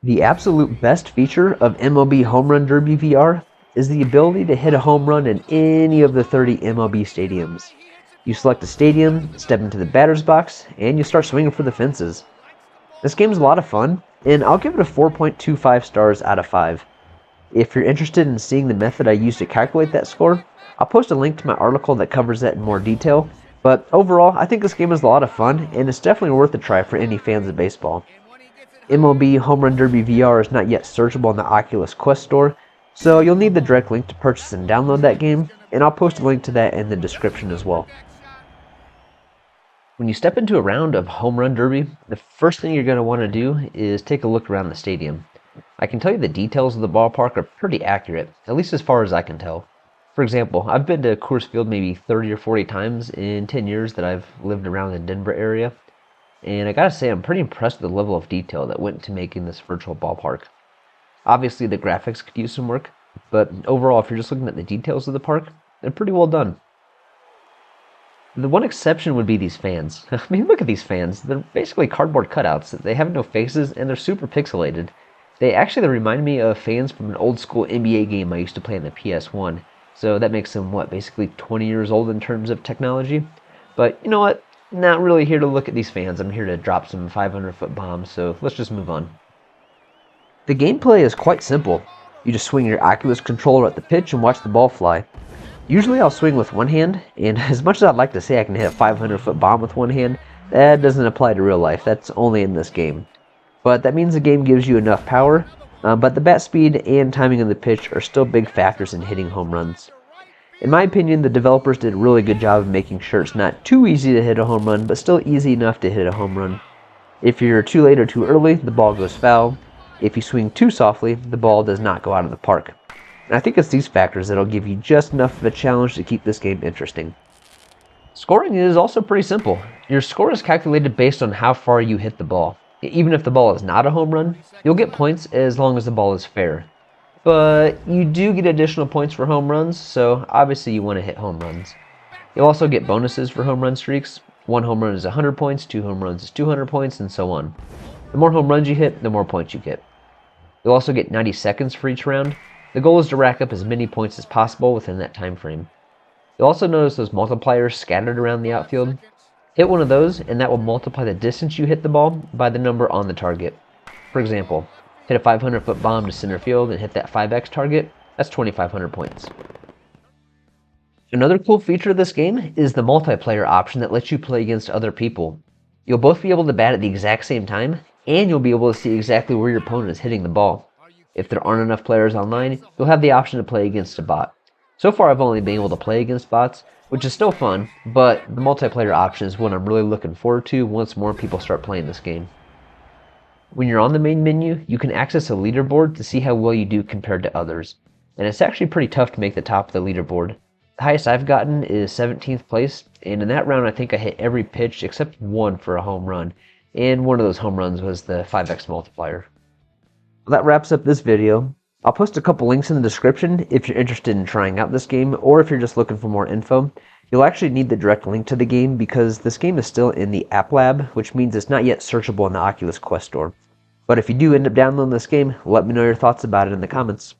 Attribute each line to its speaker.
Speaker 1: The absolute best feature of MLB Home Run Derby VR is the ability to hit a home run in any of the 30 MLB stadiums. You select a stadium, step into the batter's box, and you start swinging for the fences. This game's a lot of fun, and I'll give it a 4.25 stars out of 5. If you're interested in seeing the method I used to calculate that score, I'll post a link to my article that covers that in more detail, but overall, I think this game is a lot of fun, and it's definitely worth a try for any fans of baseball. MLB Home Run Derby VR is not yet searchable on the Oculus Quest store, so you'll need the direct link to purchase and download that game, and I'll post a link to that in the description as well. When you step into a round of Home Run Derby, the first thing you're going to want to do is take a look around the stadium. I can tell you the details of the ballpark are pretty accurate, at least as far as I can tell. For example, I've been to Coors Field maybe 30 or 40 times in 10 years that I've lived around the Denver area, and I gotta say I'm pretty impressed with the level of detail that went into making this virtual ballpark. Obviously the graphics could use some work, but overall if you're just looking at the details of the park, they're pretty well done. The one exception would be these fans. I mean, look at these fans. They're basically cardboard cutouts. They have no faces and they're super pixelated. They actually remind me of fans from an old school NBA game I used to play on the PS1. So that makes them, basically 20 years old in terms of technology. But you know what? Not really here to look at these fans. I'm here to drop some 500-foot bombs, so let's just move on. The gameplay is quite simple. You just swing your Oculus controller at the pitch and watch the ball fly. Usually I'll swing with one hand, and as much as I'd like to say I can hit a 500-foot bomb with one hand, that doesn't apply to real life. That's only in this game. But that means the game gives you enough power, but the bat speed and timing of the pitch are still big factors in hitting home runs. In my opinion, the developers did a really good job of making sure it's not too easy to hit a home run, but still easy enough to hit a home run. If you're too late or too early, the ball goes foul. If you swing too softly, the ball does not go out of the park. And I think it's these factors that'll give you just enough of a challenge to keep this game interesting. Scoring is also pretty simple. Your score is calculated based on how far you hit the ball. Even if the ball is not a home run, you'll get points as long as the ball is fair. But you do get additional points for home runs, so obviously you want to hit home runs. You'll also get bonuses for home run streaks. 1 home run is 100 points, 2 home runs is 200 points, and so on. The more home runs you hit, the more points you get. You'll also get 90 seconds for each round. The goal is to rack up as many points as possible within that time frame. You'll also notice those multipliers scattered around the outfield. Hit one of those, and that will multiply the distance you hit the ball by the number on the target. For example, hit a 500-foot bomb to center field and hit that 5x target, that's 2,500 points. Another cool feature of this game is the multiplayer option that lets you play against other people. You'll both be able to bat at the exact same time, and you'll be able to see exactly where your opponent is hitting the ball. If there aren't enough players online, you'll have the option to play against a bot. So far I've only been able to play against bots, which is still fun, but the multiplayer option is what I'm really looking forward to once more people start playing this game. When you're on the main menu, you can access a leaderboard to see how well you do compared to others, and it's actually pretty tough to make the top of the leaderboard. The highest I've gotten is 17th place, and in that round I think I hit every pitch except one for a home run, and one of those home runs was the 5x multiplier. Well, that wraps up this video. I'll post a couple links in the description if you're interested in trying out this game, or if you're just looking for more info. You'll actually need the direct link to the game because this game is still in the App Lab, which means it's not yet searchable in the Oculus Quest store. But if you do end up downloading this game, let me know your thoughts about it in the comments.